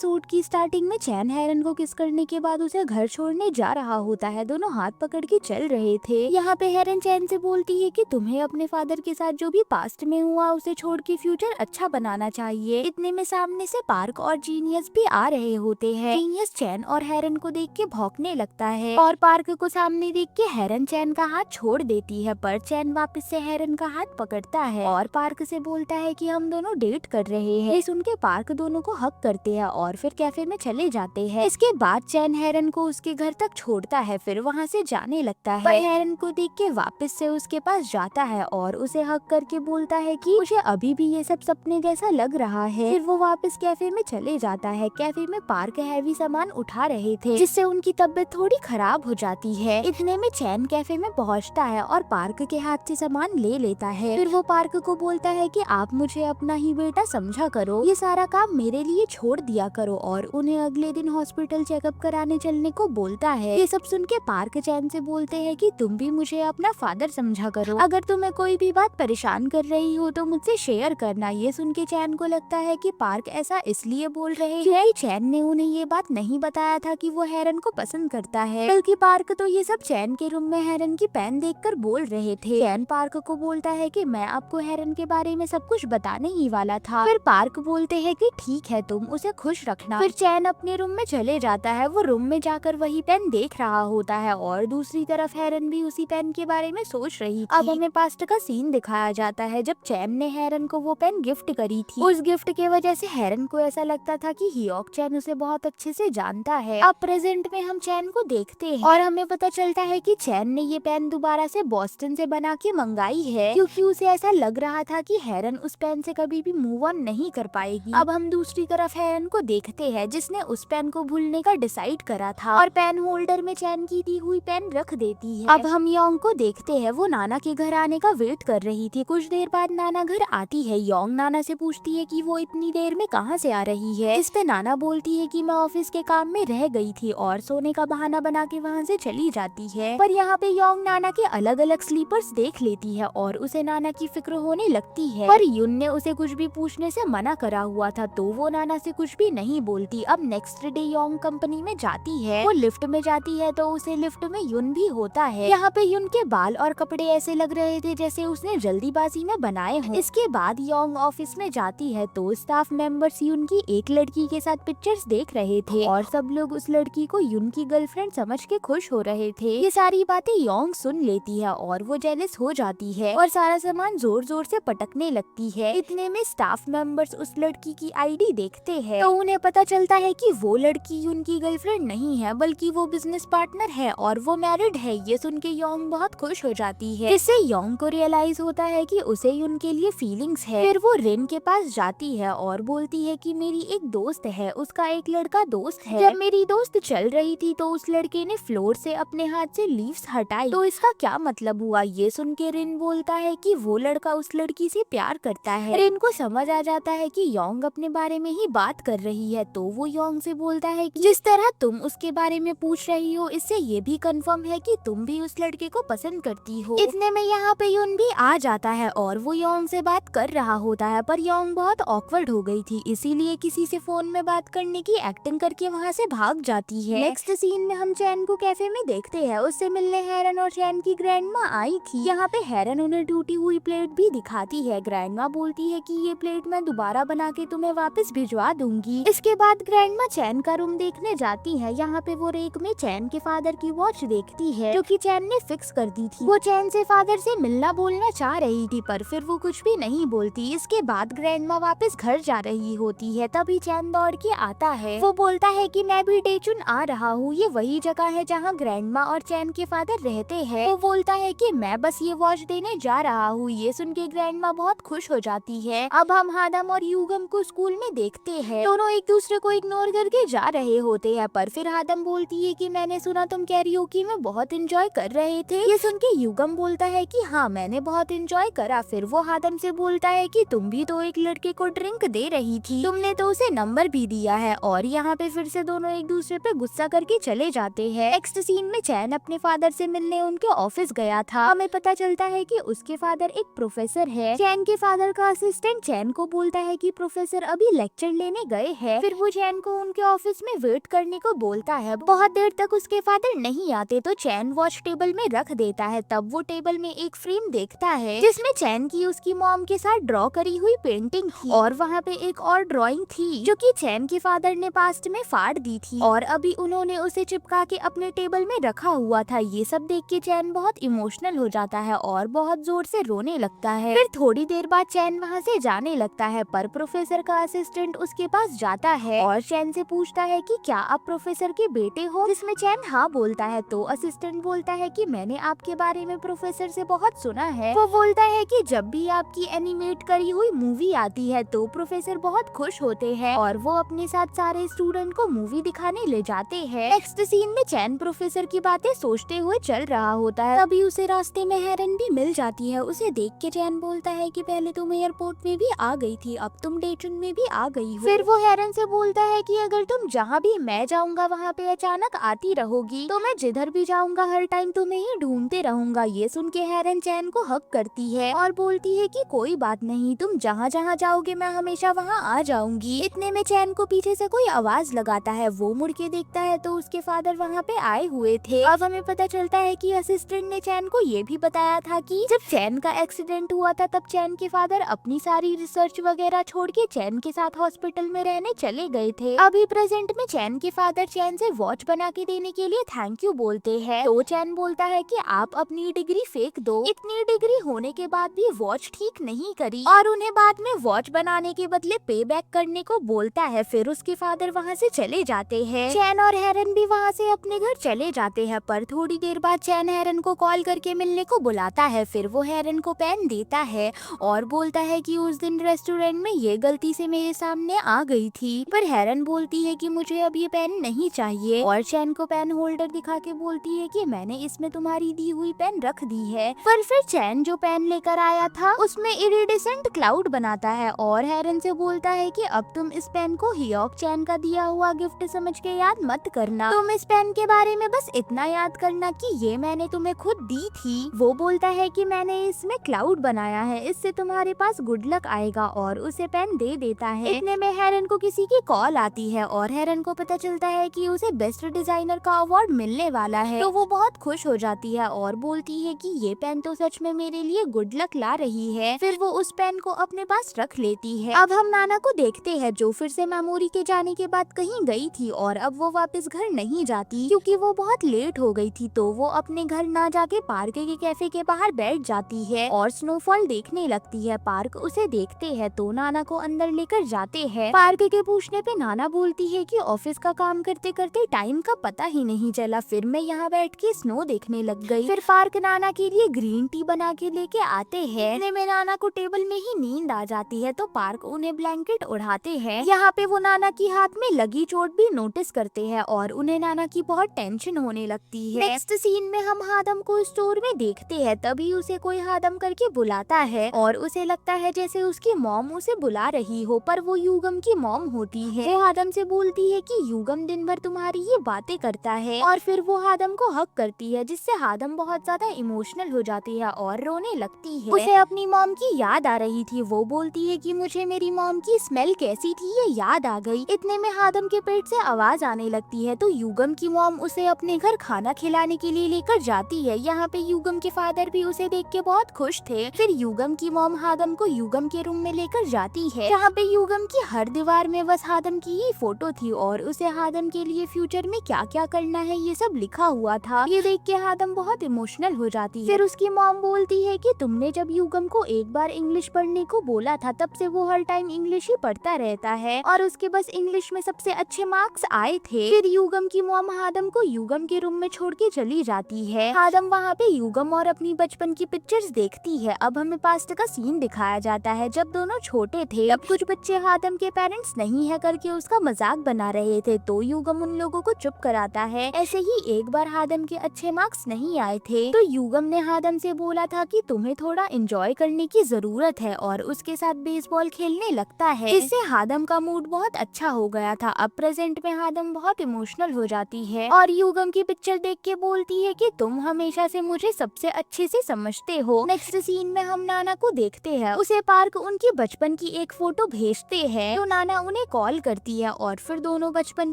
Episode की starting में चैन हेरन को किस करने के बाद उसे घर छोड़ने जा रहा होता है। दोनों हाथ पकड़ के चल रहे थे। यहाँ पे हेरन चैन से बोलती है कि तुम्हें अपने फादर के साथ जो भी पास्ट में हुआ उसे छोड़ के फ्यूचर अच्छा बनाना चाहिए। इतने में सामने से पार्क और जीनियस भी आ रहे होते हैं। जीनियस चैन और हेरन को देख के भौंकने लगता है और पार्क को सामने देख के हेरन चैन का हाथ छोड़ देती है, पर चैन वापस से हेरन का हाथ पकड़ता है और पार्क से बोलता है कि हम दोनों डेट कर रहे हैं। ये सुन के पार्क दोनों को हक करते हैं और फिर कैफे में चले जाते हैं। इसके बाद चैन हेरन को उसके घर तक छोड़ता है, फिर वहाँ से जाने लगता है। पर हेरन को देख के वापस से उसके पास जाता है और उसे हक करके बोलता है कि मुझे अभी भी ये सब सपने जैसा लग रहा है। फिर वो वापस कैफे में चले जाता है। कैफे में पार्क हैवी सामान उठा रहे थे, जिससे उनकी तबीयत थोड़ी खराब हो जाती है। इतने में चैन कैफे में पहुँचता है और पार्क के हाथ से सामान ले लेता है। फिर वो पार्क को बोलता है कि आप मुझे अपना ही बेटा समझा करो, ये सारा काम मेरे लिए छोड़ दिया करो, और उन्हें अगले दिन हॉस्पिटल चेकअप कराने चलने को बोलता है। ये सब सुन के पार्क चैन से बोलते हैं कि तुम भी मुझे अपना फादर समझा करो, अगर तुम्हें कोई भी बात परेशान कर रही हो तो मुझसे शेयर करना। ये सुन के चैन को लगता है कि पार्क ऐसा इसलिए बोल रहे हैं कि चैन ने उन्हें ये बात नहीं बताया था कि वो हेरन को पसंद करता है, बल्कि पार्क तो ये सब चैन के रूम में हेरन की पेन देखकर बोल रहे थे। चैन पार्क को बोलता है कि मैं आपको हेरन के बारे में सब कुछ बताने ही वाला था। फिर पार्क बोलते हैं कि ठीक है, तुम उसे खुश रखना। फिर चैन अपने रूम में चले जाता है। वो रूम में जाकर वही पेन देख रहा होता है और दूसरी तरफ हेरन भी उसी पेन के बारे में सोच रही थी। अब हमें पास्ट का सीन दिखाया जाता है जब चैन ने हेरन को वो पेन गिफ्ट करी थी। उस गिफ्ट के वजह से हेरन को ऐसा लगता था कि हियोक चैन उसे बहुत अच्छे से जानता है। अब प्रेजेंट में हम चैन को देखते हैं और हमें पता चलता है कि चैन ने ये पेन दोबारा से बॉस्टन से बना के मंगाई है, क्योंकि उसे ऐसा लग रहा था कि हेरन उस पेन से कभी भी मूव ऑन नहीं कर पाएगी। अब हम दूसरी तरफ हेरन को देखते हैं जिसने उस पेन को भूलने का डिसाइड करा था और पेन होल्डर में चैन की दी हुई पेन रख देती है। अब हम योंग को देखते हैं। वो नाना के घर आने का वेट कर रही थी। कुछ देर बाद नाना घर आती है। योंग नाना से पूछती है कि वो इतनी देर में कहाँ से आ रही है। इस पे नाना बोलती है कि मैं ऑफिस के काम में रह गई थी, और सोने का बहाना बना के वहाँ से चली जाती है। पर यहाँ पे योंग नाना के अलग अलग स्लीपर्स देख लेती है और उसे नाना की फिक्र होने लगती है। पर युन ने उसे कुछ भी पूछने से मना करा हुआ था, तो वो नाना से कुछ भी नहीं बोलती। अब नेक्स्ट डे योंग कंपनी में जाती है। वो लिफ्ट में जाती है तो उसे लिफ्ट में युन भी होता है। यहाँ पे युन के बाल और कपड़े ऐसे लग रहे थे जैसे उसने जल्दीबाजी में बनाए हों। इसके बाद योंग ऑफिस में जाती है तो स्टाफ मेंबर्स युन की एक लड़की के साथ पिक्चर्स देख रहे थे और सब लोग उस लड़की को युन की गर्लफ्रेंड समझ के खुश हो रहे थे। ये सारी बातें योंग सुन लेती है और वो जेलस हो जाती है और सारा सामान जोर जोर से पटकने लगती है। इतने में स्टाफ मेंबर्स उस लड़की की आईडी देखते हैं तो उन्हें पता चलता है कि वो लड़की युन की गर्लफ्रेंड नहीं है, बल्कि वो बिजनेस पार्टनर है और वो मैरिड है। ये सुन के योंग बहुत खुश हो जाती है। इससे योंग को रियलाइज होता है कि उसे युन के लिए फीलिंग्स है। फिर वो रिन के पास जाती है और बोलती है कि मेरी एक दोस्त है, उसका एक लड़का दोस्त है। जब मेरी दोस्त चल रही थी तो उस लड़के ने फ्लोर से अपने हाथ से लीव्स हटाई, तो इसका क्या मतलब हुआ। ये सुन के रिन बोलता है कि वो लड़का उस लड़की से प्यार करता है। रिन को समझ आ जाता है कि योंग अपने बारे में ही बात कर रही है, तो वो योंग से बोलता है कि जिस तरह तुम उसके बारे में पूछ रही हो, इससे ये भी कंफर्म है कि तुम भी उस लड़के को पसंद करती हो। इतने में यहाँ पे युन भी आ जाता है और वो योंग से बात कर रहा होता है, पर योंग बहुत ऑकवर्ड हो गई थी, इसीलिए किसी से फोन में बात करने की एक्टिंग करके वहाँ से भाग जाती है। नेक्स्ट सीन में हम चैन को कैफे में देखते हैं। उससे मिलने हेरन और चैन की ग्रैंडमा आई थी। यहाँ पे हेरन उन्हें टूटी हुई प्लेट भी दिखाती है। ग्रैंडमा बोलती है कि ये प्लेट मैं दोबारा बना के तुम्हें वापस भिजवा दूंगी। इसके बाद ग्रैंडमा चैन का रूम देखने जाती है। यहाँ पे वो रेक में चैन के फादर की वॉच देखती है जो कि चैन ने फिक्स कर दी थी। वो चैन से फादर से मिलना बोलना चाह रही थी, पर फिर वो कुछ भी नहीं बोलती। इसके बाद ग्रैंडमा वापस घर जा रही होती है, तभी चैन दौड़ के आता है। वो बोलता है कि मैं भी डेचुन आ रहा हूँ, ये वही जगह है जहाँ ग्रैंडमा और चैन के फादर रहते हैं। वो बोलता है कि मैं बस ये वॉच देने जा रहा हूँ। ये सुन के ग्रैंडमा बहुत खुश हो जाती है। अब हम हादम और यूगम को स्कूल में देखते हैं। दोनों एक दूसरे को इग्नोर करके जा रहे होते हैं, पर फिर हादम बोलती है कि मैंने सुना तुम कैरियोकी में बहुत एंजॉय कर रहे थे। ये सुन के यूगम बोलता है कि हाँ, मैंने बहुत एंजॉय करा। फिर वो हादम से बोलता है कि तुम भी तो एक लड़के को ड्रिंक दे रही थी, तुमने तो उसे नंबर भी दिया है। और यहाँ पे फिर से दोनों एक दूसरे पे गुस्सा करके चले जाते हैं। नेक्स्ट सीन में चैन अपने फादर से मिलने उनके ऑफिस गया था। हमें पता चलता है कि उसके फादर एक प्रोफेसर है। चैन के फादर का असिस्टेंट चैन को बोलता है कि प्रोफेसर अभी लेक्चर लेने गए हैं। है। फिर वो चैन को उनके ऑफिस में वेट करने को बोलता है। बहुत देर तक उसके फादर नहीं आते तो चैन वॉच टेबल में रख देता है। तब वो टेबल में एक फ्रेम देखता है जिसमें चैन की उसकी मॉम के साथ ड्रॉ करी हुई पेंटिंग थी और वहाँ पे एक और ड्राइंग थी जो कि चैन के फादर ने पास्ट में फाड़ दी थी और अभी उन्होंने उसे चिपका के अपने टेबल में रखा हुआ था। ये सब देख के चैन बहुत इमोशनल हो जाता है और बहुत जोर से रोने लगता है। फिर थोड़ी देर बाद चैन वहाँ से जाने लगता है पर प्रोफेसर का असिस्टेंट उसके पास जाता है और चैन से पूछता है कि क्या आप प्रोफेसर के बेटे हो, जिसमें चैन हाँ बोलता है। तो असिस्टेंट बोलता है कि मैंने आपके बारे में प्रोफेसर से बहुत सुना है। वो बोलता है कि जब भी आपकी एनिमेट करी हुई मूवी आती है तो प्रोफेसर बहुत खुश होते हैं और वो अपने साथ सारे स्टूडेंट को मूवी दिखाने ले जाते हैं। नेक्स्ट सीन में चैन प्रोफेसर की बातें सोचते हुए चल रहा होता है। तभी उसे रास्ते में हेरन भी मिल जाती है। उसे देख के चैन बोलता है कि पहले तुम एयरपोर्ट में भी आ गई थी, अब तुम डेटन में भी आ गई हो। फिर वो हेरन से बोलता है कि अगर तुम जहाँ भी मैं जाऊंगा वहाँ पे अचानक आती रहोगी तो मैं जिधर भी जाऊंगा हर टाइम तुम्हें ही ढूंढते रहूंगा। ये सुन के हेरन चैन को हक करती है और बोलती है कि कोई बात नहीं, तुम जहाँ जहाँ जाओगे मैं हमेशा वहाँ आ जाऊंगी। इतने में चैन को पीछे से कोई आवाज लगाता है। वो मुड़ के देखता है तो उसके फादर वहाँ पे आए हुए थे। अब हमें पता चलता है कि असिस्टेंट ने चैन को ये भी बताया था कि जब चैन का एक्सीडेंट हुआ था तब चैन के फादर अपनी सारी रिसर्च वगैरह छोड़ के चैन के साथ हॉस्पिटल में रहने चले गए थे। अभी प्रेजेंट में चैन के फादर चैन से वॉच बना के देने के लिए थैंक यू बोलते हैं। तो चैन बोलता है कि आप अपनी डिग्री फेंक दो, इतनी डिग्री होने के बाद भी वॉच ठीक नहीं करी और उन्हें बाद में वॉच बनाने के बदले पे बैक करने को बोलता है। फिर उसके फादर वहाँ से चले जाते हैं। चैन और हेरन भी वहाँ से अपने घर चले जाते हैं पर थोड़ी देर बाद चैन हेरन को कॉल करके मिलने को बुलाता है। फिर वो हेरन को पेन देता है और बोलता है कि उस दिन रेस्टोरेंट में ये गलती से मेरे सामने आ गई थी। पर हेरन बोलती है कि मुझे अब ये पेन नहीं चाहिए और चैन को पेन होल्डर दिखा के बोलती है कि मैंने इसमें तुम्हारी दी हुई पेन रख दी है। पर फिर चैन जो पेन लेकर आया था उसमें इरिडेसेंट क्लाउड बनाता है और हेरन से बोलता है कि अब तुम इस पेन को हियोक चैन का दिया हुआ गिफ्ट समझ के याद मत करना, तुम इस पेन के बारे में बस इतना याद करना कि ये मैंने तुम्हें खुद दी थी। वो बोलता है कि मैंने इसमें क्लाउड बनाया है, इससे तुम्हारे पास गुड लक आएगा और उसे पेन दे देता है। इतने में हेरन को किसी की कॉल आती है और हेरन को पता चलता है कि उसे बेस्ट डिजाइनर का अवार्ड मिलने वाला है। तो वो बहुत खुश हो जाती है और बोलती है कि ये पेन तो सच में मेरे लिए गुड लक ला रही है। फिर वो उस पेन को अपने पास रख लेती है। अब हम नाना को देखते हैं जो फिर से मेमोरी के जाने के बाद कहीं गई थी और अब वो वापस घर नहीं जाती क्योंकि वो बहुत लेट हो गई थी। तो वो अपने घर ना जाके पार्क के कैफे के बाहर बैठ जाती है और स्नोफॉल देखने लगती है। पार्क उसे देखते हैं तो नाना को अंदर लेकर जाते हैं। पार्क के पूछने पे नाना बोलती है कि ऑफिस का काम करते करते टाइम का पता ही नहीं चला, फिर मैं यहाँ बैठ के स्नो देखने लग गई। फिर पार्क नाना के लिए ग्रीन टी बना के लेके आते हैं। इतने में नाना को टेबल में ही नींद आ जाती है तो पार्क उन्हें ब्लैंकेट उड़ाते हैं। यहाँ पे वो नाना की हाथ में लगी चोट भी नोटिस करते हैं और उन्हें नाना की बहुत टेंशन होने लगती है। नेक्स्ट सीन में हम हादम को स्टोर में देखते हैं। तभी उसे कोई हादम करके बुलाता है और उसे लगता है जैसे उसकी मॉम उसे बुला रही हो पर वो युगम की मॉम होती है। वो हादम से बोलती है कि युगम दिन भर तुम्हारी ये बातें करता है और फिर वो हादम को हक करती है जिससे हादम बहुत ज्यादा इमोशनल हो जाती है और रोने लगती है। उसे अपनी मॉम की याद आ रही थी। वो बोलती है कि मुझे मेरी मॉम की स्मेल कैसी थी ये याद आ गई। इतने में हादम के पेट से आवाज आने लगती है तो युगम की मॉम उसे अपने घर खाना खिलाने के लिए लेकर जाती है। यहाँ पे युगम के फादर भी उसे देख के बहुत खुश थे। फिर युगम की मॉम हादम को युगम के रूम में लेकर जाती है जहाँ पे युगम की हर दीवार में बस हादम की ही फोटो थी और उसे हादम के लिए फ्यूचर में क्या क्या करना है ये सब लिखा हुआ था। ये देख के हादम बहुत इमोशनल हो जाती है। फिर उसकी मॉम बोलती है कि तुमने जब युगम को एक बार इंग्लिश पढ़ने को बोला था तब से वो हर टाइम इंग्लिश ही पढ़ता रहता है और उसके बस इंग्लिश में सबसे अच्छे मार्क्स आए थे। फिर युगम की मॉम हादम को युगम के रूम में छोड़ के चली जाती है। हादम वहाँ पे युगम और अपनी बचपन की पिक्चर्स देखती है। अब हमें पास्ट का सीन दिखाया जाता है जब दोनों छोटे थे। अब कुछ बच्चे हादम के पेरेंट्स नहीं है करके उसका मजाक बना रहे थे तो युगम उन लोगों को चुप कराता है। ऐसे ही एक बार हादम के अच्छे मार्क्स नहीं आए थे तो युगम ने हादम से बोला था कि तुम्हें थोड़ा एंजॉय करने की जरूरत है और उसके साथ बेसबॉल खेलने लगता है। इससे हादम का मूड बहुत अच्छा हो गया था। अब प्रेजेंट में हादम बहुत इमोशनल हो जाती है और युगम की पिक्चर देख के बोलती है कि तुम हमेशा से मुझे सबसे अच्छे से समझते हो। नेक्स्ट सीन में हम नाना को देखते हैं। उसे पार्क उनकी बचपन की एक फोटो भेजते हैं तो नाना उन्हें कॉल करती है और फिर दोनों बचपन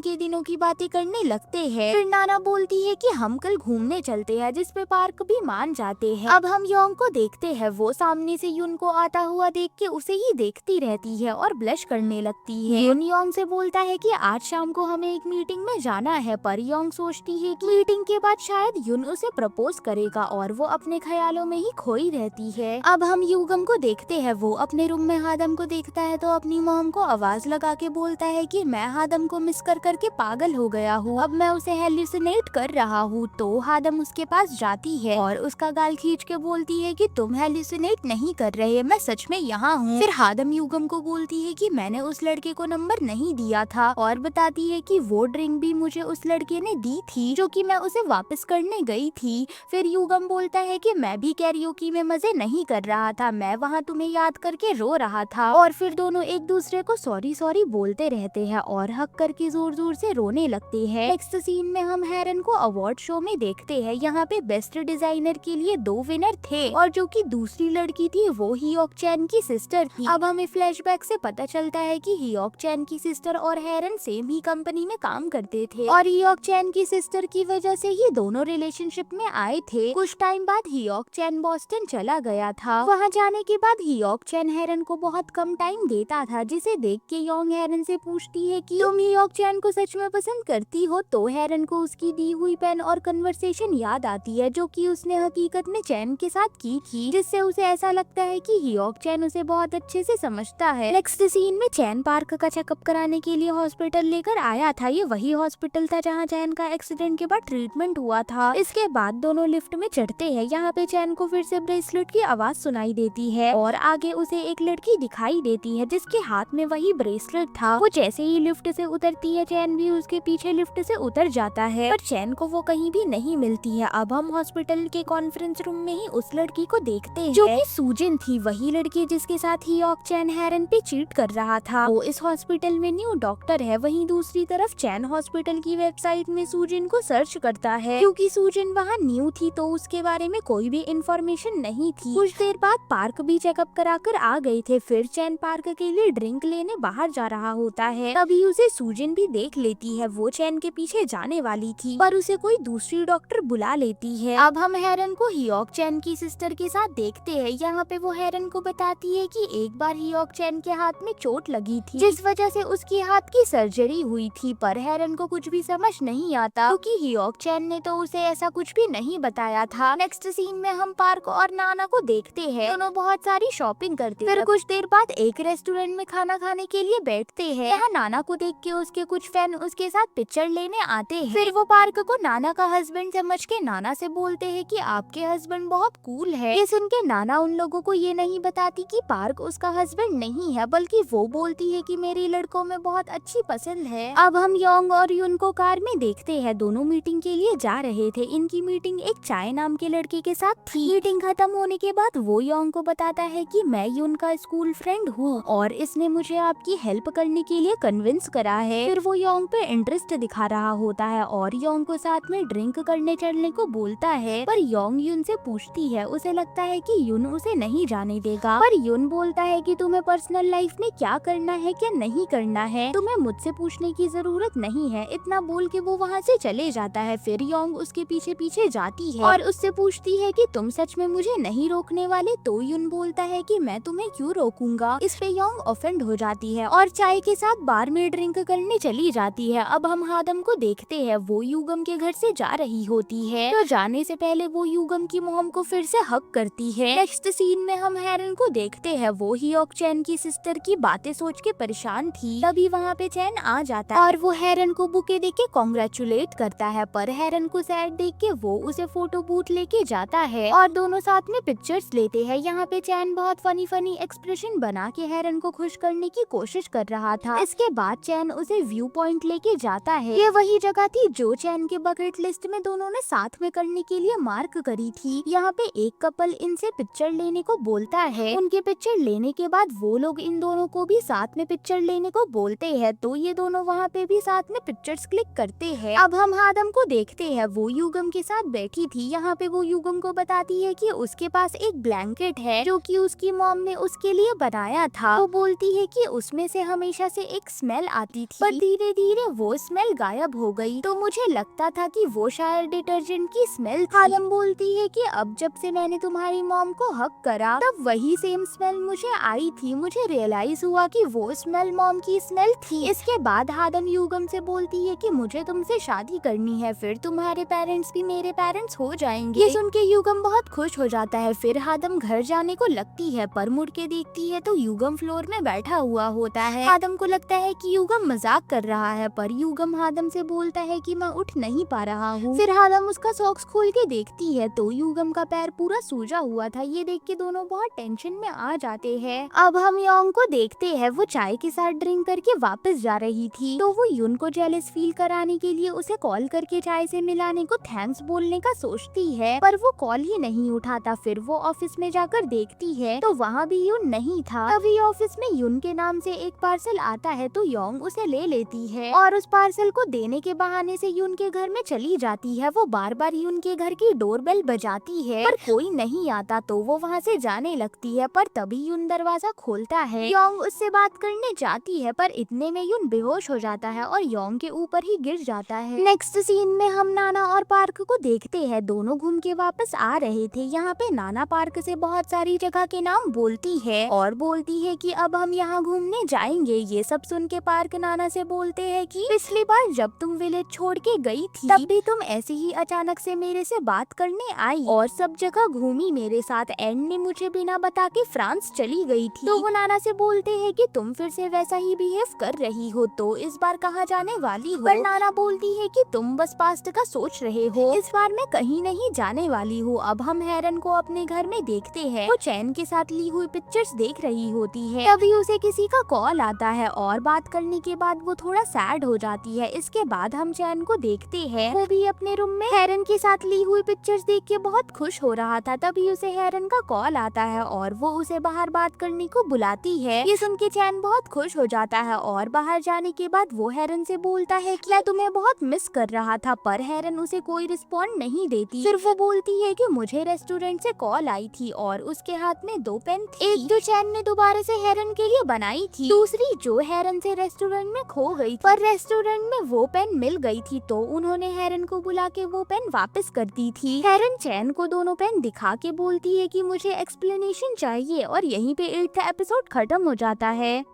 के दिनों की बातें करने लगते हैं। फिर नाना बोलती है कि हम कल घूमने चलते हैं, जिस पे पार्क भी मान जाते हैं। अब हम योंग को देखते हैं, वो सामने से युन को आता हुआ देख के उसे ही देखती रहती है और ब्लश करने लगती है। युन योंग से बोलता है कि आज शाम को हमें एक मीटिंग में जाना है, पर योंग सोचती है कि मीटिंग के बाद शायद युन उसे प्रपोज करेगा और वो अपने ख्यालों में ही खोई रहती है। अब हम युगम को देखते हैं, वो अपने रूम में हादम को देखता है तो अपनी मॉम को आवाज लगा के बोलता है कि मैं हादम को मिस कर करके पागल हो गया हूँ, अब मैं उसे हेल्यूसिनेट कर रहा हूँ। तो हादम उसके पास जाती है और उसका गाल खींच के बोलती है कि तुम हेल्यूसिनेट नहीं कर रहे, मैं सच में यहाँ हूँ। फिर हादम युगम को बोलती है कि मैंने उस लड़के को नंबर नहीं दिया था और बताती है कि वो ड्रिंक भी मुझे उस लड़के ने दी थी जो कि मैं उसे वापस करने गई थी। फिर युगम बोलता है कि मैं भी कैरियोकी में मजे नहीं कर रहा था, मैं वहाँ तुम्हें याद करके रो रहा था। और फिर दोनों एक दूसरे को सॉरी सॉरी बोलते रहते हैं और हक करके जोर जोर से रोने लगते हैं। नेक्स्ट सीन में हम हेरन को अवार्ड शो में देखते हैं। यहाँ पे बेस्ट डिजाइनर के लिए 2 विनर थे और जो कि दूसरी लड़की थी वो हियोक चैन की सिस्टर थी। अब हमें फ्लैशबैक से पता चलता है कि हियोक चैन की सिस्टर और हेरन सेम ही कंपनी में काम करते थे और हियोक चैन की सिस्टर की वजह से ही दोनों रिलेशनशिप में आए थे। कुछ टाइम बाद हियोक चैन बॉस्टन चला गया था। वहाँ जाने के बाद हियोक चैन हेरन को बहुत कम टाइम देता था, जिसे देख के योंग हेरन से पूछती है कि तुम हियोक चैन को सच में पसंद करती हो। तो हेरन को उसकी दी हुई पेन और कन्वर्सेशन याद आती है जो कि उसने हकीकत में चैन के साथ की थी, जिससे उसे ऐसा लगता है कि हियोक चैन उसे बहुत अच्छे से समझता है। नेक्स्ट सीन में चैन पार्क का चेकअप कराने के लिए हॉस्पिटल लेकर आया था। ये वही हॉस्पिटल था जहाँ चैन का एक्सीडेंट के बाद ट्रीटमेंट हुआ था। इसके बाद दोनों लिफ्ट में चढ़ते हैं। यहाँ पे चैन को फिर से ब्रेसलेट की आवाज सुनाई देती है और आगे उसे एक लड़की दिखाई देती है जिसके हाथ में वही ब्रेसलेट था। वो जैसे ही लिफ्ट से उतरती है, चैन भी उसके पीछे लिफ्ट से उतर जाता है, पर चैन को वो कहीं भी नहीं मिलती है। अब हम हॉस्पिटल के कॉन्फ्रेंस रूम में ही उस लड़की को देखते हैं जो कि सूजन थी, वही लड़की जिसके साथ हियोक चैन हेरन पे चीट कर रहा था। वो इस हॉस्पिटल में न्यू डॉक्टर है। वहीं दूसरी तरफ चैन हॉस्पिटल की वेबसाइट में सूजन को सर्च करता है, क्योंकि सूजन वहाँ न्यू थी तो उसके बारे में कोई भी इंफॉर्मेशन नहीं थी। कुछ देर बाद पार्क भी चेकअप कराकर आ गए थे। फिर चैन पार्क के लिए ड्रिंक लेने बाहर जा रहा होता है, तभी उसे सूजन भी देख लेती है। वो चैन के पीछे जाने वाली थी पर उसे कोई दूसरी डॉक्टर बुला लेती है। अब हम हेरन को हियोक चैन की सिस्टर के साथ देखते हैं। यहाँ पे वो हेरन को बताती है कि एक बार हियोक चैन के हाथ में चोट लगी थी जिस वजह से उसकी हाथ की सर्जरी हुई थी, पर हेरन को कुछ भी समझ नहीं आता क्योंकि हियोक चैन ने तो उसे ऐसा कुछ भी नहीं बताया था। नेक्स्ट सीन में हम पार्क और नाना को देखते हैं। दोनों बहुत सारी शॉपिंग करते हैं। फिर कुछ देर बाद एक रेस्टोरेंट में खाना खाने के लिए बैठते हैं। यहाँ नाना को देख के उसके कुछ फैन उसके साथ पिक्चर लेने आते हैं। फिर वो पार्क को नाना का हस्बैंड समझ के नाना से बोलते हैं कि आपके हस्बैंड बहुत कूल है। ये सुन के नाना उन लोगों को ये नहीं बताती कि पार्क उसका हस्बैंड नहीं है, बल्कि वो बोलती है कि मेरी लड़कों में बहुत अच्छी पसंद है। अब हम योंग और युन को कार में देखते हैं। दोनों मीटिंग के लिए जा रहे थे। इनकी मीटिंग एक चाय नाम के लड़के के साथ थी। मीटिंग खत्म होने के बाद वो योंग को बताता है कि मैं युन का स्कूल फ्रेंड हूँ और इसने मुझे आपकी हेल्प करने के लिए कन्विंस करा है। फिर वो योंग पे इंटरेस्ट दिखा रहा होता है और योंग को साथ में ड्रिंक करने चलने को बोलता है, पर योंग युन से पूछती है। उसे लगता है कि युन उसे नहीं जाने देगा, पर युन बोलता है कि तुम्हें पर्सनल लाइफ में क्या करना है क्या नहीं करना है तुम्हें मुझसे पूछने की जरूरत नहीं है। इतना बोल के वो वहाँ से चले जाता है। फिर योंग उसके पीछे पीछे जाती है और उससे पूछती है कि तुम सच में मुझे नहीं रोकने वाले। तो युन बोलता है कि मैं तुम्हें क्यों रोकूंगा। इस पे योंग ऑफेंड हो जाती है और चाय के साथ बार में ड्रिंक करने चली जाती है। अब हम हादम को देखते हैं। वो युगम के घर से जा रही होती है तो जाने से पहले वो युगम की मॉम को फिर से हक करती है। नेक्स्ट सीन में हम हेरन को देखते हैं। वो हियोक चैन की सिस्टर की बातें सोच के परेशान थी। तभी वहाँ पे चैन आ जाता है और वो हेरन को बुके देके कॉन्ग्रेचुलेट करता है, पर हेरन को सैड देख के वो उसे फोटो बूथ लेके जाता है और दोनों साथ में पिक्चर्स लेते हैं। यहाँ पे चैन बहुत फनी फनी एक्सप्रेशन बना के हेरन को खुश करने की कोशिश कर रहा था। इसके बाद चैन उसे व्यू पॉइंट लेके जाता है। ये वही जगह थी जो चैन के बकेट लिस्ट में दोनों ने साथ में करने के लिए मार्क करी थी। यहाँ पे एक कपल इनसे पिक्चर लेने को बोलता है। उनके पिक्चर लेने के बाद वो लोग इन दोनों को भी साथ में पिक्चर लेने को बोलते हैं, तो ये दोनों वहाँ पे भी साथ में पिक्चर्स क्लिक करते हैं। अब हम हादम को देखते हैं। वो युगम के साथ बैठी थी। यहाँ पे वो युगम को बताती है कि उसके पास एक ब्लैंकेट है जो कि उसकी मॉम ने उसके लिए बनाया था। वो बोलती है कि उसमें से हमेशा से एक स्मेल आती थी, पर धीरे धीरे वो स्मेल गायब हो गई। तो मुझे लगता था कि वो शायद डिटर्जेंट की स्मेल थी। आदम बोलती है कि अब जब से मैंने तुम्हारी मॉम को हक करा तब वही सेम स्मेल मुझे आई थी। मुझे रियलाइज हुआ कि वो स्मेल मॉम की स्मेल थी। इसके बाद आदम युगम से बोलती है कि मुझे तुमसे शादी करनी है, फिर तुम्हारे पेरेंट्स भी मेरे पेरेंट्स हो जाएंगे। ये सुन के युगम बहुत खुश हो जाता है। फिर आदम घर जाने को लगती है, पर मुड़ के देखती है तो युगम फ्लोर में बैठा हुआ होता है। आदम को लगता है कि युगम मजाक कर रहा है, पर युगम आदम से बोलता है कि मैं उठ नहीं पा रहा हूँ। फिर आदम उसका सॉक्स खोल के देखती है तो युगम का पैर पूरा सूजा हुआ था। ये देख के दोनों बहुत टेंशन में आ जाते हैं। अब हम योंग को देखते हैं, वो चाय के साथ ड्रिंक करके वापस जा रही थी, तो वो युन को जेलस फील कराने के लिए उसे कॉल करके चाय से मिलाने को थैंक्स बोलने का सोचती है, पर वो कॉल ही नहीं उठाता। फिर वो ऑफिस में जाकर देखती है तो वहाँ भी युन नहीं था। अभी ऑफिस में युन के नाम से एक पार्सल आता है तो योंग उसे ले लेती है और उस पार्सल को देने के बहाने से युन के घर में चली जाती है। वो बार बार युन के घर की डोरबेल बजाती है, पर कोई नहीं आता, तो वो वहाँ से जाने लगती है, पर तभी युन दरवाजा खोलता है। योंग उससे बात करने जाती है, पर इतने में युन बेहोश हो जाता है और योंग के ऊपर ही गिर जाता है। नेक्स्ट सीन में हम नाना और पार्क को देखते हैं। दोनों घूम के वापस आ रहे थे। यहाँ पे नाना पार्क से बहुत सारी जगह के नाम बोलती है और बोलती है कि अब हम यहाँ घूमने जाएंगे। ये सब सुन के पार्क नाना से बोलते हैं कि पिछली बार जब तुम विलेज छोड़ के गई थी तब भी तुम ऐसे ही अचानक से मेरे से बात करने आई और सब जगह घूमी मेरे साथ, एंड में मुझे बिना बता के फ्रांस चली गई थी। तो वो नाना से बोलते हैं कि तुम फिर से वैसा ही बिहेव कर रही हो, तो इस बार कहाँ जाने वाली हो? पर नाना बोलती है कि तुम बस पास्ट का सोच रहे हो, इस बार मैं कहीं नहीं जाने वाली हूँ। अब हम हेरन को अपने घर में देखते हैं। वो चैन के साथ ली हुई पिक्चर्स देख रही होती है। तभी उसे किसी का कॉल आता है और बात करने के बाद वो थोड़ा सैड हो जाती है। इसके बाद हम चैन को देखते हैं, वो भी अपने रूम में हेरन के साथ ली हुई पिक्चर्स देख के बहुत खुश हो रहा था। तभी उसे हेरन का कॉल आता है और वो उसे बाहर बात करने को बुलाती है। ये सुन के चैन बहुत खुश हो जाता है और बाहर जाने के बाद वो हेरन से बोलता है कि मैं तुम्हें बहुत मिस कर रहा था, पर हेरन उसे कोई रिस्पॉन्ड नहीं देती। फिर वो बोलती है कि मुझे रेस्टोरेंट से कॉल आई थी और उसके हाथ में 2 पेन थी, एक जो चैन ने दोबारा से हेरन के लिए बनाई थी, दूसरी जो हेरन से रेस्टोरेंट में खो गई। पर रेस्टोरेंट में वो पेन मिल गई थी, तो उन्होंने हेरन को बुला के वो पेन वापस कर दी थी। हेरन चैन को दोनों पेन दिखा के बोलती है कि मुझे एक्सप्लेनेशन चाहिए और यहीं पे 8th एपिसोड खत्म हो जाता है।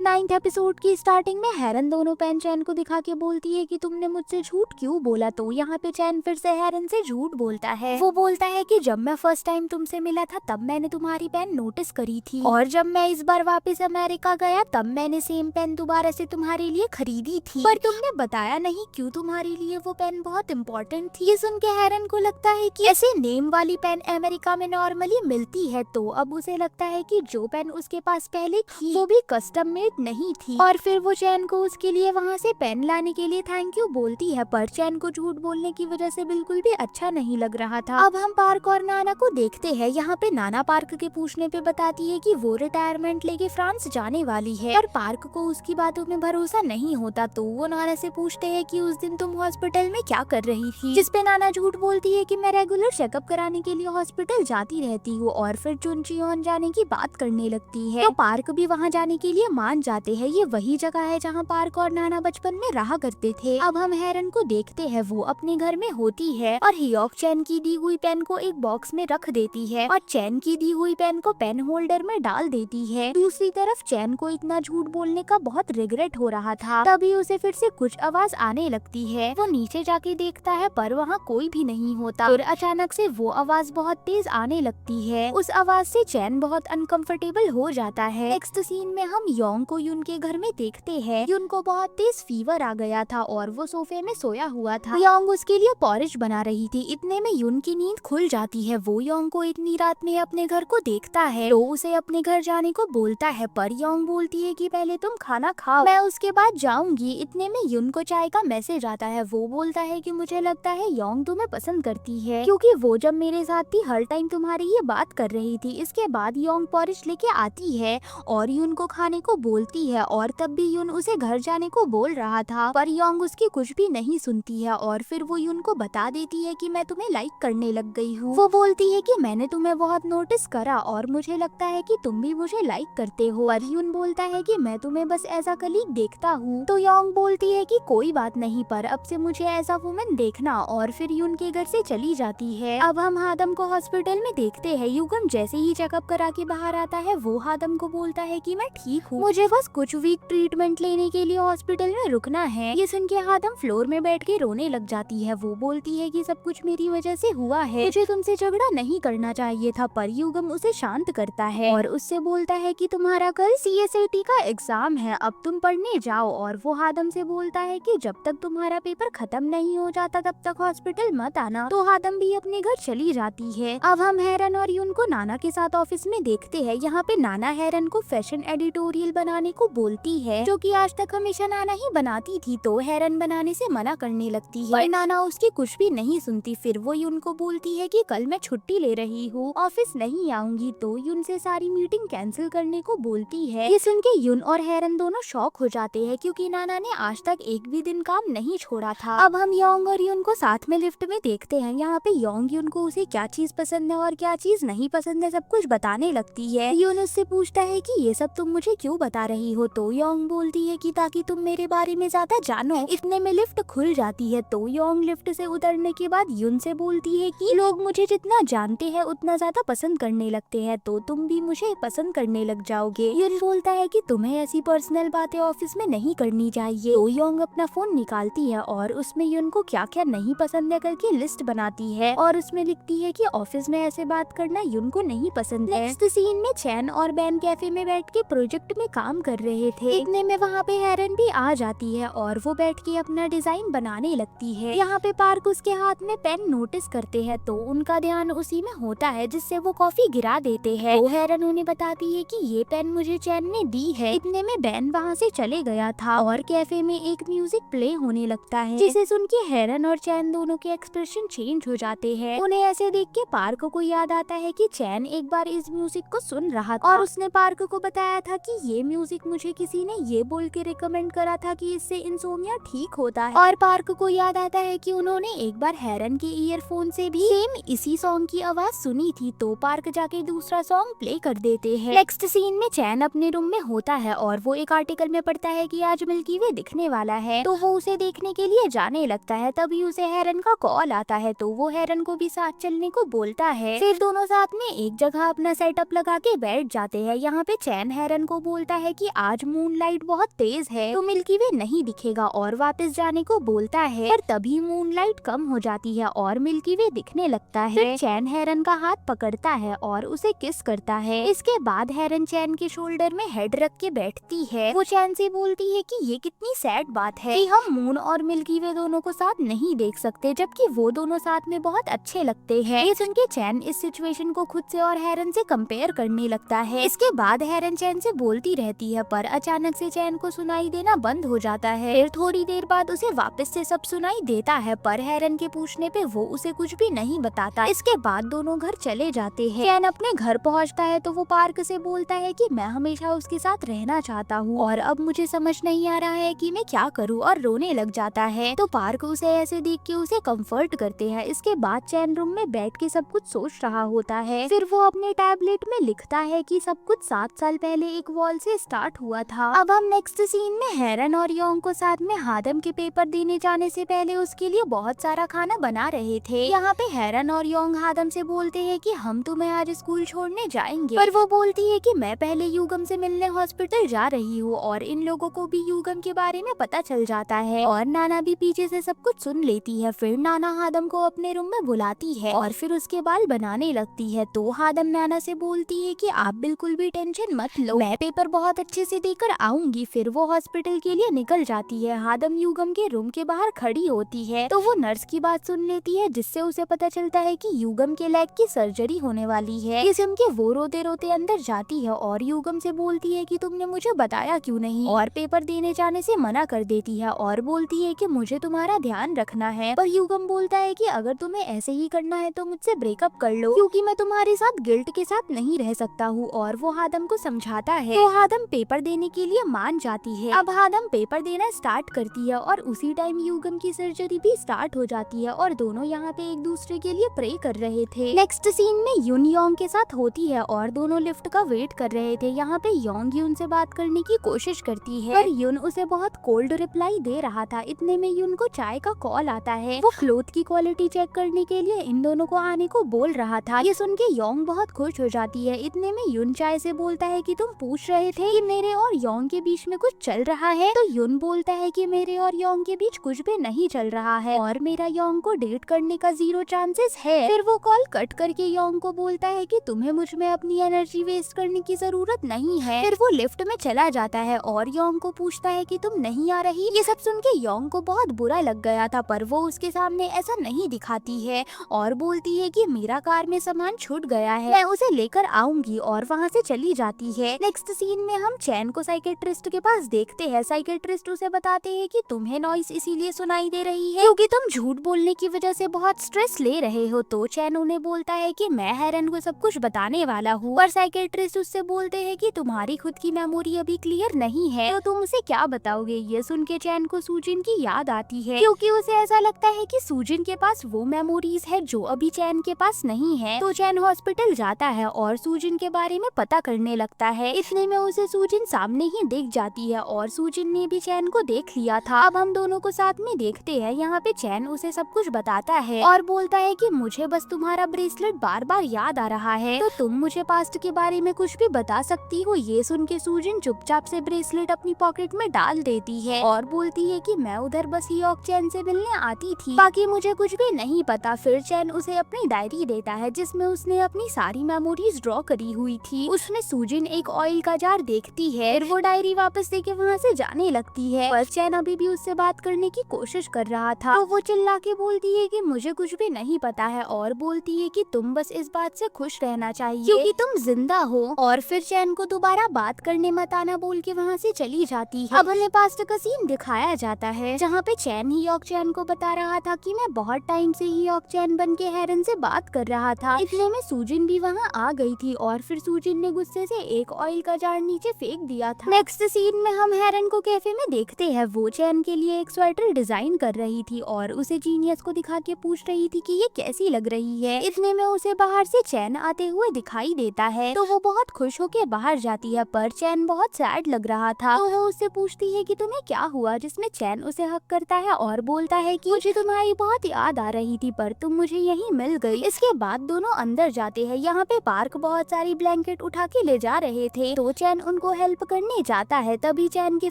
9th एपिसोड की स्टार्टिंग में हेरन दोनों पेन चैन को दिखा के बोलती है कि तुमने मुझसे झूठ क्यों बोला? तो यहाँ पे चैन फिर से हेरन से झूठ बोलता है। वो बोलता है कि जब मैं फर्स्ट टाइम तुमसे मिला था तब मैंने तुम्हारी पेन नोटिस करी थी, और जब मैं इस बार वापस अमेरिका गया तब मैंने सेम पेन दोबारा से तुम्हारे लिए खरीदी थी, पर तुमने बताया नहीं क्यों तुम्हारे लिए वो पेन बहुत इम्पोर्टेंट थी। ये सुन के हेरन को लगता है कि ऐसे नेम वाली पेन अमेरिका में नॉर्मली मिलती है, तो अब उसे लगता है कि जो पेन उसके पास पहले थी वो भी कस्टम मेड नहीं थी। और फिर वो चैन को उसके लिए वहाँ से पेन लाने के लिए थैंक यू बोलती है, पर चैन को झूठ बोलने की वजह से बिल्कुल भी अच्छा नहीं लग रहा था। अब हम पार्क और नाना को देखते हैं। यहाँ पे नाना पार्क के पूछने पे बताती है कि वो रिटायरमेंट लेके फ्रांस जाने वाली है, पर पार्क को उसकी बातों में भरोसा नहीं होता। तो वो नाना से पूछते हैं कि उस दिन तुम हॉस्पिटल में क्या कर रही थी, जिसपे नाना झूठ बोलती है कि मैं रेगुलर चेकअप कराने के लिए हॉस्पिटल जाती रहती हूँ, और फिर चुनचियोन जाने की बात करने लगती है। तो पार्क भी वहाँ जाने के लिए मान जाते हैं। ये वही जगह है जहाँ पार्क और नाना बचपन में रहा करते थे। अब हम हेरन को देखते हैं, वो अपने घर में होती है और हियोक चैन की दी हुई पेन को एक बॉक्स में रख देती है और चैन की दी हुई पेन को पेन होल्डर में डाल देती है। दूसरी तरफ चैन को इतना झूठ बोलने का बहुत रिग्रेट हो रहा था। तभी उसे फिर से कुछ आवाज आने लगती है। वो नीचे जाके देखता है, पर वहाँ कोई भी नहीं होता। और अचानक से वो आवाज बहुत तेज आने लगती है। उस आवाज से चैन बहुत अनकंफर्टेबल हो जाता है। नेक्स्ट सीन में हम योंग को युन के घर में देखते हैं। युन को बहुत तेज फीवर आ गया था और वो सोफे में सोया हुआ था। योंग उसके लिए पॉरिज बना रही थी। इतने में युन की नींद खुल जाती है। वो योंग को इतनी रात में अपने घर को देखता है तो उसे अपने घर जाने को बोलता है, पर योंग बोलती है कि पहले तुम खाना खाओ, मैं उसके बाद जाऊंगी। इतने में युन को चाय का मैसेज आता है। वो बोलता है कि मुझे लगता है योंग तुम्हें पसंद करती है, क्योंकि वो जब मेरे साथ थी हर टाइम तुम्हारी ये बात कर रही थी। इसके बाद योंग पॉरिज लेके आती है और युन को खाने को बोलती है और तब भी यून उसे घर जाने को बोल रहा था, पर योंग उसकी कुछ भी नहीं सुनती है और फिर वो यून को बता देती है कि मैं तुम्हें लाइक करने लग गई हूँ। वो बोलती है कि मैंने तुम्हें बहुत नोटिस करा और मुझे लगता है कि तुम भी मुझे लाइक करते हो, पर यून बोलता है कि मैं तुम्हें बस एज अ कलीग देखता हूँ। तो योंग बोलती है कि कोई बात नहीं, पर अब से मुझे एज अ वुमेन देखना, और फिर यून के घर से चली जाती है। अब हम हादम को हॉस्पिटल में देखते हैं। युगम जैसे ही चेकअप करा के बाहर आता है, वो हादम को बोलता है कि मैं ठीक हूँ, मुझे बस कुछ वीक ट्रीटमेंट लेने के लिए हॉस्पिटल में रुकना है। ये सुन के हादम फ्लोर में बैठ के रोने लग जाती है। वो बोलती है कि सब कुछ मेरी वजह से हुआ है, मुझे तुमसे झगड़ा नहीं करना चाहिए था, पर युगम उसे शांत करता है और उससे बोलता है कि तुम्हारा कल CSAT का एग्जाम है, अब तुम पढ़ने जाओ। और वो हादम से बोलता है कि जब तक तुम्हारा पेपर खत्म नहीं हो जाता तब तक हॉस्पिटल मत आना। तो हादम भी अपने घर चली जाती है। अब हम हेरन और यून को नाना के साथ ऑफिस में देखते हैं। यहाँ पे नाना हेरन को फैशन एडिटोरियल बनाने को बोलती है, जो कि आज तक हमेशा नाना ही बनाती थी, तो हेरन बनाने से मना करने लगती है, पर नाना उसकी कुछ भी नहीं सुनती। फिर वो यून को बोलती है कि कल मैं छुट्टी ले रही हूँ, ऑफिस नहीं आऊंगी, तो यून से सारी मीटिंग कैंसिल करने को बोलती है। ये सुन के यून और हेरन दोनों शॉक हो जाते हैं, क्योंकि नाना ने आज तक एक भी दिन काम नहीं छोड़ा था। अब हम योंग और यून को साथ में लिफ्ट में देखते हैं। यहाँ पे योंग यून को उसे क्या चीज पसंद है और क्या चीज नहीं पसंद है सब कुछ बताने लगती है। यून उससे पूछता है कि ये सब तुम मुझे क्यों बता रही हो, तो योंग बोलती है कि ताकि तुम मेरे बारे में ज्यादा जानो। इतने में लिफ्ट खुल जाती है, तो योंग लिफ्ट से उतरने के बाद यून से बोलती है कि लोग मुझे जितना जानते हैं उतना ज्यादा पसंद करने लगते हैं, तो तुम भी मुझे पसंद करने लग जाओगे। यून बोलता है कि तुम्हें ऐसी पर्सनल बातें ऑफिस में नहीं करनी चाहिए। तो योंग अपना फोन निकालती है और उसमें यून को क्या क्या नहीं पसंद है करके लिस्ट बनाती है और उसमें लिखती है कि ऑफिस में ऐसे बात करना यून को नहीं पसंद है। नेक्स्ट सीन में चैन और बैन कैफे में बैठ के प्रोजेक्ट में काम कर रहे थे। इतने में वहाँ पे हेरन भी आ जाती है और वो बैठ के अपना डिजाइन बनाने लगती है। यहाँ पे पार्क उसके हाथ में पेन नोटिस करते हैं, तो उनका ध्यान उसी में होता है, जिससे वो कॉफी गिरा देते हैं। वो हेरन उन्हें बताती है कि ये पेन मुझे चैन ने दी है। इतने में बैन वहाँ से चले गया था और कैफे में एक म्यूजिक प्ले होने लगता है, जिसे सुन के हेरन और चैन दोनों के एक्सप्रेशन चेंज हो जाते हैं। उन्हें ऐसे देख के पार्क को याद आता है कि चैन एक बार इस म्यूजिक को सुन रहा था और उसने पार्क को बताया था कि ये म्यूजिक मुझे किसी ने ये बोल के रिकमेंड करा था कि इससे इंसोमिया ठीक होता है। और पार्क को याद आता है कि उन्होंने एक बार हेरन के ईयरफोन से भी सेम इसी सॉन्ग की आवाज सुनी थी, तो पार्क जाके दूसरा सॉन्ग प्ले कर देते हैं। नेक्स्ट सीन में चैन अपने रूम में होता है और वो एक आर्टिकल में पढ़ता है कि आज मिल्की वे दिखने वाला है, तो वो उसे देखने के लिए जाने लगता है। तभी उसे हेरन का कॉल आता है, तो वो हेरन को भी साथ चलने को बोलता है। फिर दोनों साथ में एक जगह अपना सेटअप लगा के बैठ जाते हैं। यहाँ पे चैन हेरन को बोलता है कि आज मूनलाइट बहुत तेज है, तो मिल्की वे नहीं दिखेगा और वापस जाने को बोलता है, पर तभी मूनलाइट कम हो जाती है और मिल्की वे दिखने लगता है। फिर चैन हेरन का हाथ पकड़ता है और उसे किस करता है। इसके बाद हेरन चैन के शोल्डर में हेड रख के बैठती है। वो चैन से बोलती है कि ये कितनी सैड बात है कि हम मून और मिल्की वे दोनों को साथ नहीं देख सकते, जबकि वो दोनों साथ में बहुत अच्छे लगते हैं। ये सुन के चैन इस सिचुएशन को खुद से और हेरन से कंपेयर करने लगता है। इसके बाद हेरन चैन से बोलती रहती है, पर अचानक से चैन को सुनाई देना बंद हो जाता है। फिर थोड़ी देर बाद उसे वापस से सब सुनाई देता है, पर हेरन के पूछने पे वो उसे कुछ भी नहीं बताता। इसके बाद दोनों घर चले जाते हैं। चैन अपने घर पहुंचता है तो वो पार्क से बोलता है कि मैं हमेशा उसके साथ रहना चाहता हूँ और अब मुझे समझ नहीं आ रहा है कि मैं क्या करूँ, और रोने लग जाता है। तो पार्क उसे ऐसे देख के उसे कंफर्ट करते हैं। इसके बाद चैन रूम में बैठ के सब कुछ सोच रहा होता है। फिर वो अपने टैबलेट में लिखता है कि सब कुछ 7 साल पहले एक वॉल से स्टार्ट हुआ था। अब हम नेक्स्ट सीन में हेरन और योंग को साथ में हादम के पेपर देने जाने से पहले उसके लिए बहुत सारा खाना बना रहे थे। यहाँ पे हेरन और योंग हादम से बोलते हैं कि हम तुम्हें आज स्कूल छोड़ने जाएंगे, पर वो बोलती है कि मैं पहले युगम से मिलने हॉस्पिटल जा रही हूँ। और इन लोगों को भी युगम के बारे में पता चल जाता है और नाना भी पीछे से सब कुछ सुन लेती है। फिर नाना हादम को अपने रूम में बुलाती है और फिर उसके बाल बनाने लगती है। तो हादम नाना से बोलती है कि आप बिल्कुल भी टेंशन मत लो, मैं पेपर बहुत अच्छे से देकर आऊंगी। फिर वो हॉस्पिटल के लिए निकल जाती है। हादम युगम के रूम के बाहर खड़ी होती है, तो वो नर्स की बात सुन लेती है, जिससे उसे पता चलता है कि युगम के लेग की सर्जरी होने वाली है। ये सुन के वो रोते रोते अंदर जाती है और युगम से बोलती है कि तुमने मुझे बताया क्यों नहीं, और पेपर देने जाने से मना कर देती है और बोलती है कि मुझे तुम्हारा ध्यान रखना है। पर युगम बोलता है कि अगर तुम्हें ऐसे ही करना है तो मुझसे ब्रेकअप कर लो, क्योंकि मैं तुम्हारे साथ गिल्ट के साथ नहीं रह सकता हूँ। और वो हादम को समझाता है, तो हादम हादम पेपर देने के लिए मान जाती है। अब हादम पेपर देना स्टार्ट करती है और उसी टाइम युगम की सर्जरी भी स्टार्ट हो जाती है और दोनों यहाँ पे एक दूसरे के लिए प्रे कर रहे थे। नेक्स्ट सीन में युन योंग के साथ होती है और दोनों लिफ्ट का वेट कर रहे थे। यहाँ पे योंग युन से बात करने की कोशिश करती है पर युन उसे बहुत कोल्ड रिप्लाई दे रहा था। इतने में युन को चाय का कॉल आता है। वो क्लोथ की क्वालिटी चेक करने के लिए इन दोनों को आने को बोल रहा था। ये सुन के योंग बहुत खुश हो जाती है। इतने में युन चाय से बोलता है कि तुम पूछ रहे थे कि मेरे और योंग के बीच में कुछ चल रहा है, तो युन बोलता है कि मेरे और योंग के बीच कुछ भी नहीं चल रहा है और मेरा योंग को डेट करने का 0 चांसेस है। फिर वो कॉल कट करके योंग को बोलता है कि तुम्हें मुझ में अपनी एनर्जी वेस्ट करने की जरूरत नहीं है। फिर वो लिफ्ट में चला जाता है और योंग को पूछता है कि तुम नहीं आ रही। ये सब सुन के योंग को बहुत बुरा लग गया था पर वो उसके सामने ऐसा नहीं दिखाती है और बोलती है कि मेरा कार में सामान छूट गया है, मैं उसे लेकर आऊंगी और वहाँ से चली जाती है। नेक्स्ट सीन में हम चैन को साइकेट्रिस्ट के पास देखते हैं। साइकेट्रिस्ट उसे बताते हैं कि तुम्हें नॉइस इसीलिए सुनाई दे रही है क्योंकि तुम झूठ बोलने की वजह से बहुत स्ट्रेस ले रहे हो। तो चैन उन्हें बोलता है कि मैं हेरन को सब कुछ बताने वाला हूँ पर साइकेट्रिस्ट उससे बोलते हैं कि तुम्हारी खुद की मेमोरी अभी क्लियर नहीं है तो तुम उसे क्या बताओगे। ये सुन के चैन को सूजिन की याद आती है क्योंकि उसे ऐसा लगता है कि सूजिन के पास वो मेमोरीज है जो अभी चैन के पास नहीं है। तो चैन हॉस्पिटल जाता है और सूजिन के बारे में पता करने लगता है। इतने में उसे सूजिन सामने ही दिख जाती है और सूजिन ने भी चैन को देख लिया था। अब हम दोनों को साथ में देखते हैं। यहाँ पे चैन उसे सब कुछ बताता है और बोलता है कि मुझे बस तुम्हारा ब्रेसलेट बार बार याद आ रहा है तो तुम मुझे पास्ट के बारे में कुछ भी बता सकती हो। ये सुन के सूजिन चुपचाप से ब्रेसलेट अपनी पॉकेट में डाल देती है और बोलती है कि मैं उधर बस हीयोक चैन से मिलने आती थी, बाकी मुझे कुछ भी नहीं पता। फिर चैन उसे अपनी डायरी देता है जिसमें उसने अपनी सारी मेमोरीज ड्रॉ करी हुई थी। उसमें सूजिन एक ऑयल का जार देखती है। फिर वो डायरी वापस देके वहाँ से जाने लगती है पर चैन अभी भी उससे बात करने की कोशिश कर रहा था तो वो चिल्ला के बोलती है कि मुझे कुछ भी नहीं पता है और बोलती है कि तुम बस इस बात से खुश रहना चाहिए क्योंकि तुम जिंदा हो। और फिर चैन को दोबारा बात करने मत आना बोल के वहाँ से चली जाती है। अब हमें पास्ट का सीन दिखाया जाता है जहाँ पे चैन हीयोक चैन को बता रहा था कि मैं बहुत टाइम से हीयोक चैन बन के हेरन से बात कर रहा था। इतने में सूजिन भी वहाँ आ गई थी और फिर सूजिन ने गुस्से से एक ऑयल का जार नीचे फेंक दिया था। नेक्स्ट सीन में हम हेरन को कैफे में देखते हैं। वो चैन के लिए एक स्वेटर डिजाइन कर रही थी और उसे जीनियस को दिखा के पूछ रही थी कि ये कैसी लग रही है। इतने में उसे बाहर से चैन आते हुए दिखाई देता है तो वो बहुत खुश होके बाहर जाती है पर चैन बहुत सैड लग रहा था तो वो उससे पूछती है कि तुम्हें क्या हुआ, जिसमें चैन उसे हक करता है और बोलता है कि मुझे तुम्हारी बहुत याद आ रही थी पर तुम मुझे यहीं मिल गई। इसके बाद दोनों अंदर जाते हैं। यहाँ पे पार्क बहुत सारी ब्लैंकेट उठा के ले जा रहे थे तो चैन उनको हेल्प करने जाता है। तभी चैन के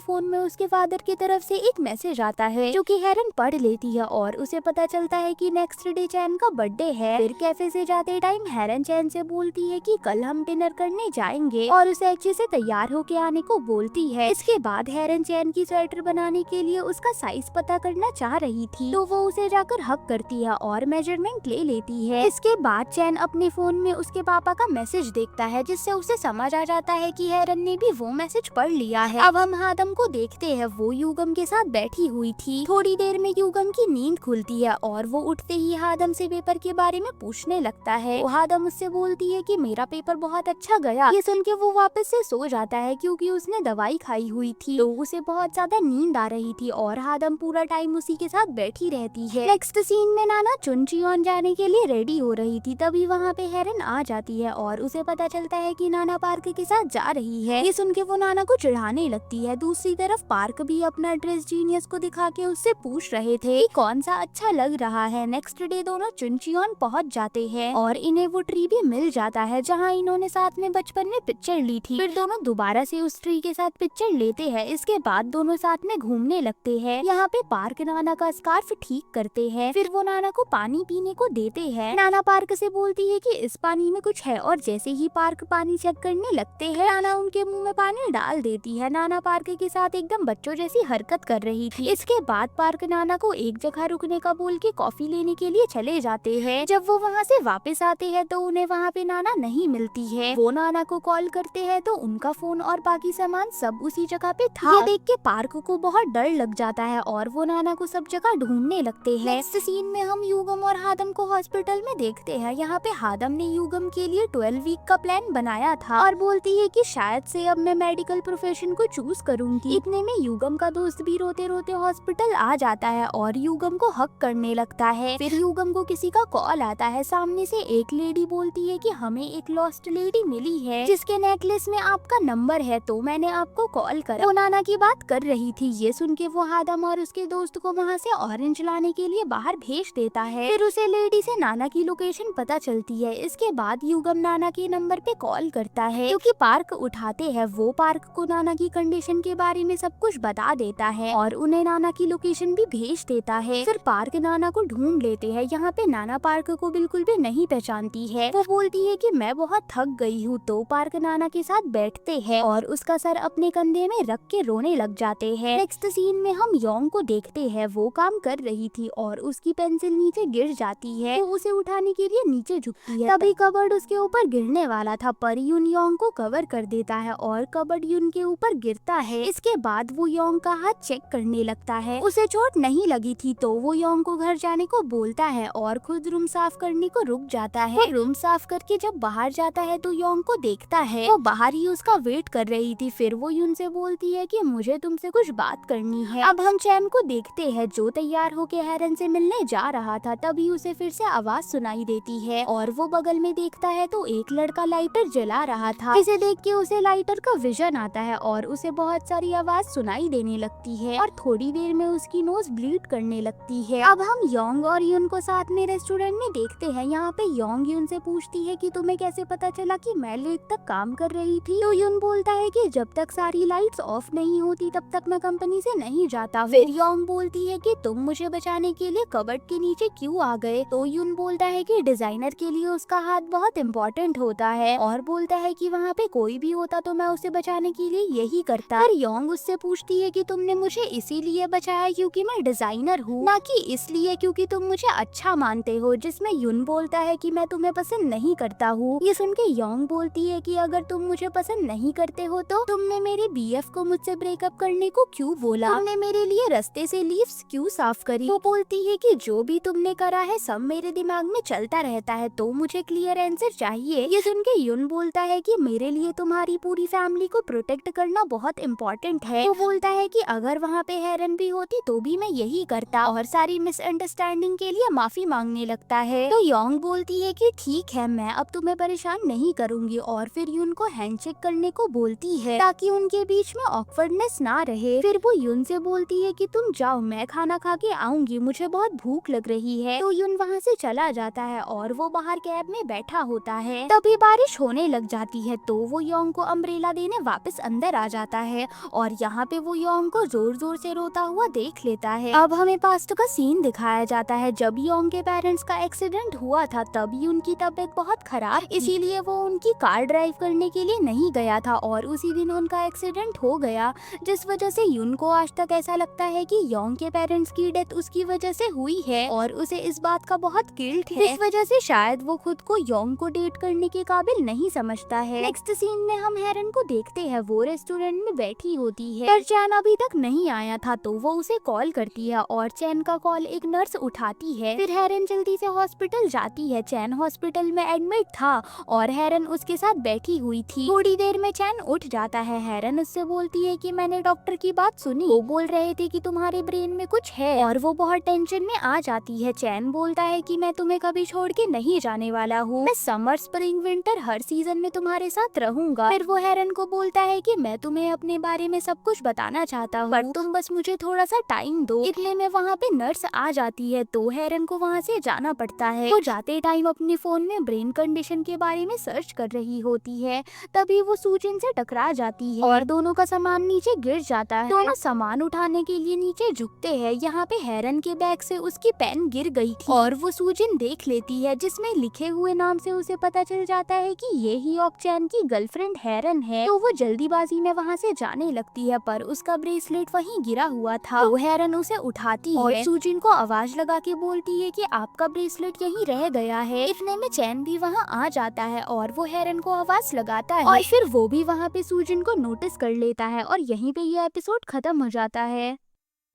फोन में उसके फादर की तरफ से एक मैसेज आता है जो कि हेरन पढ़ लेती है और उसे पता चलता है कि नेक्स्ट डे चैन का बर्थडे है। फिर कैफे से जाते टाइम हेरन चैन से बोलती है कि कल हम डिनर करने जाएंगे और उसे अच्छे से तैयार होके आने को बोलती है। इसके बाद हेरन चैन की स्वेटर बनाने के लिए उसका साइज पता करना चाह रही थी तो वो उसे जाकर हक करती है और मेजरमेंट ले लेती है। इसके बाद चैन अपने फोन में उसके पापा का मैसेज देखता है जिससे उसे समझ आ जाता है कि हेरन ने भी वो मैसेज पढ़ लिया है। अब हम हादम को देखते हैं। वो युगम के साथ बैठी हुई थी। थोड़ी देर में युगम की नींद खुलती है और वो उठते ही हादम से पेपर के बारे में पूछने लगता है। वो हादम उससे बोलती है कि मेरा पेपर बहुत अच्छा गया। ये सुन के वो वापस से सो जाता है क्योंकि उसने दवाई खाई हुई थी तो उसे बहुत ज्यादा नींद आ रही थी और हादम पूरा टाइम उसी के साथ बैठी रहती है। नेक्स्ट सीन में नाना चुनचियोन जाने के लिए रेडी हो रही थी तभी वहाँ पे हेरन आ जाती है और उसे पता चलता है कि नाना पार्क के साथ जा रही है। ये सुन के वो नाना को चिढ़ाने लगती है। दूसरी तरफ पार्क भी अपना ड्रेस जीनियस को दिखा के उससे पूछ रहे थे कि कौन सा अच्छा लग रहा है। नेक्स्ट डे दोनों चुनचियोन पहुँच जाते हैं और इन्हें वो ट्री भी मिल जाता है जहाँ इन्होंने साथ में बचपन में पिक्चर ली थी। फिर दोनों दोबारा से उस ट्री के साथ पिक्चर लेते हैं। इसके बाद दोनों साथ में घूमने लगते हैं। यहाँ पे पार्क नाना का स्कार्फ ठीक करते हैं। फिर वो नाना को पानी पीने को देते हैं। नाना पार्क से बोलती है कि इस पानी में कुछ है और जैसे ही पार्क पानी चेक करने लगते हैं नाना उनके मुंह में पानी डाल देती है। नाना पार्क के साथ एकदम बच्चों जैसी हरकत कर रही थी। इसके बाद पार्क नाना को एक जगह रुकने का बोल के कॉफी लेने के लिए चले जाते हैं। जब वो वहाँ से वापस आते हैं तो उन्हें वहाँ पे नाना नहीं मिलती है। वो नाना को कॉल करते हैं तो उनका फोन और बाकी सामान सब उसी जगह पे था। ये देख के पार्क को बहुत डर लग जाता है और वो नाना को सब जगह ढूंढने लगते हैं। नेक्स्ट सीन में हम युगम और हादम को हॉस्पिटल में देखते हैं। यहाँ पे हादम ने युगम के लिए 12 वीक का प्लान बनाया था और बोलती है कि शायद से इसलिए अब मैं मेडिकल प्रोफेशन को चूज करूंगी। इतने में युगम का दोस्त भी रोते रोते हॉस्पिटल आ जाता है और युगम को हक करने लगता है। फिर युगम को किसी का कॉल आता है। सामने से एक लेडी बोलती है कि हमें एक लॉस्ट लेडी मिली है जिसके नेकलेस में आपका नंबर है, तो मैंने आपको कॉल करा। वो नाना की बात कर रही थी। ये सुन के वो आदम और उसके दोस्त को वहाँ से ऑरेंज लाने के लिए बाहर भेज देता है। फिर उसे लेडी से नाना की लोकेशन पता चलती है। इसके बाद युगम नाना के नंबर पे कॉल करता है क्योंकि पार्क उठाते हैं। वो पार्क को नाना की कंडीशन के बारे में सब कुछ बता देता है और उन्हें नाना की लोकेशन भी भेज देता है। फिर पार्क नाना को ढूंढ लेते हैं। यहाँ पे नाना पार्क को बिल्कुल भी नहीं पहचानती है। वो बोलती है कि मैं बहुत थक गई हूँ, तो पार्क नाना के साथ बैठते हैं और उसका सर अपने कंधे में रख के रोने लग जाते हैं। नेक्स्ट सीन में हम योंग को देखते हैं। वो काम कर रही थी और उसकी पेंसिल नीचे गिर जाती है। वो उसे उठाने के लिए नीचे झुकती है। तभी कबर्ड उसके ऊपर गिरने वाला था, पर यून योंग को कवर कर देता है और कबर्ड यून के ऊपर गिरता है। इसके बाद वो योंग का हाथ चेक करने लगता है। उसे चोट नहीं लगी थी, तो वो योंग को घर जाने को बोलता है और खुद रूम साफ करने को रुक जाता है। रूम साफ करके जब बाहर जाता है तो योंग को देखता है। वो बाहर ही उसका वेट कर रही थी। फिर वो यून से बोलती है कि मुझे तुमसे कुछ बात करनी है। अब हम चैन को देखते हैं जो तैयार होके हेरन से मिलने जा रहा था। तभी उसे फिर से आवाज सुनाई देती है और वो बगल में देखता है तो एक लड़का लाइटर जला रहा था। इसे देख के उसे लाइटर का विजन आता है और उसे बहुत सारी आवाज सुनाई देने लगती है और थोड़ी देर में उसकी नोज ब्लीड करने लगती है। अब हम योंग और यून को साथ में रेस्टोरेंट में देखते हैं। यहाँ पे योंग यून से पूछती है कि तुम्हें कैसे पता चला कि मैं लेट तक काम कर रही थी। तो यून बोलता है कि जब तक सारी लाइट्स ऑफ नहीं होती तब तक मैं कंपनी से नहीं जाता। फिर योंग बोलती है कि तुम मुझे बचाने के लिए कबर्ड के नीचे क्यों आ गए। तो यून बोलता है कि डिजाइनर के लिए उसका हाथ बहुत इम्पोर्टेंट होता है और बोलता है कि वहाँ पे कोई भी होता तो मैं उसे बचाने के लिए यही करता। फिर योंग उससे पूछती है कि तुमने मुझे इसीलिए बचाया क्योंकि मैं डिजाइनर हूँ, ना कि इसलिए क्योंकि तुम मुझे अच्छा मानते हो। जिसमें यून बोलता है कि मैं तुम्हें पसंद नहीं करता हूँ। ये सुन के योंग बोलती है कि अगर तुम मुझे पसंद नहीं करते हो तो तुमने मेरे बीएफ को मुझसे ब्रेकअप करने को क्यों बोला, तुमने मेरे लिए रास्ते से लीव्स क्यों साफ करी। वो बोलती है कि जो भी तुमने करा है सब मेरे दिमाग में चलता रहता है, तो मुझे क्लियर आंसर चाहिए। ये सुन के यून बोलता है कि मेरे लिए तुम्हारी पूरी फैमिली को प्रोटेक्ट करना बहुत इम्पोर्टेंट है। वो बोलता है कि अगर वहाँ पे हेरन भी होती तो भी मैं यही करता और सारी मिसअंडरस्टैंडिंग के लिए माफी मांगने लगता है। तो योंग बोलती है कि ठीक है, मैं अब तुम्हें परेशान नहीं करूंगी और फिर यून को हैंडशेक करने को बोलती है ताकि उनके बीच में ऑकवर्डनेस ना रहे। फिर वो यून से बोलती है कि तुम जाओ, मैं खाना खा के आऊंगी, मुझे बहुत भूख लग रही है। तो यून वहाँ से चला जाता है और वो बाहर कैब में बैठा होता है। तभी बारिश होने लग जाती है तो वो योंग को अम्ब्रेला देने वापस अंदर आ जाता है और यहाँ पे वो योंग को जोर जोर से रोता हुआ देख लेता है। अब हमें पास्ट का सीन दिखाया जाता है। जब योंग के पेरेंट्स का एक्सीडेंट हुआ था तभी उनकी तबीयत बहुत खराब, इसीलिए वो उनकी कार ड्राइव करने के लिए नहीं गया था और उसी दिन उनका एक्सीडेंट हो गया, जिस वजह से यून को आज तक ऐसा लगता है कि योंग के पेरेंट्स की डेथ उसकी वजह से हुई है और उसे इस बात का बहुत गिल्ट है। इस वजह से शायद वो खुद को योंग को डेट करने के काबिल नहीं समझता है। नेक्स्ट सीन में हम हेरन को देखते हैं। वो रेस्टोरेंट में बैठी होती है पर चैन अभी तक नहीं आया था, तो वो उसे कॉल करती है और चैन का कॉल एक नर्स उठाती है। फिर हेरन जल्दी से हॉस्पिटल जाती है। चैन हॉस्पिटल में एडमिट था और हेरन उसके साथ बैठी हुई थी। थोड़ी देर में चैन उठ जाता है। हेरन उससे बोलती है कि मैंने डॉक्टर की बात सुनी, वो बोल रहे थे कि तुम्हारे ब्रेन में कुछ है और वो बहुत टेंशन में आ जाती है। चैन बोलता है कि मैं तुम्हें कभी छोड़ के नहीं जाने वाला हूँ, मैं समर स्प्रिंग विंटर हर सीजन में तुम्हारे साथ रहूंगा। फिर वो हेरन को बोलता है कि मैं तुम्हें अपने बारे में सब कुछ बताना चाहता हूँ, पर तुम बस मुझे थोड़ा सा टाइम दो। इतने में वहाँ पे नर्स आ जाती है तो हेरन को वहाँ से जाना पड़ता है। वो जाते टाइम अपने फोन में ब्रेन कंडीशन के बारे में सर्च कर रही होती है। तभी वो सूजन से टकरा जाती है और दोनों का सामान नीचे गिर जाता है। दोनों सामान उठाने के लिए नीचे झुकते हैं। यहाँ पे हेरन के बैग से उसकी पेन गिर गई थी और वो सूजन देख लेती है, जिसमें लिखे हुए नाम से उसे पता चल जाता है कि ये ही ऑक्चैन की गर्लफ्रेंड हेरन है। तो वो जल्दीबाजी में वहाँ से जाने लगती है, पर उसका ब्रेसलेट वहीं गिरा हुआ था। तो हेरन उसे उठाती है और सूजन को आवाज लगा के बोलती है कि आपका ब्रेसलेट यहीं रह गया है। इतने में चैन भी वहाँ आ जाता है और वो हेरन को आवाज लगाता है और फिर वो भी वहाँ पे सूजन को नोटिस कर लेता है और यहीं पे ये एपिसोड खत्म हो जाता है।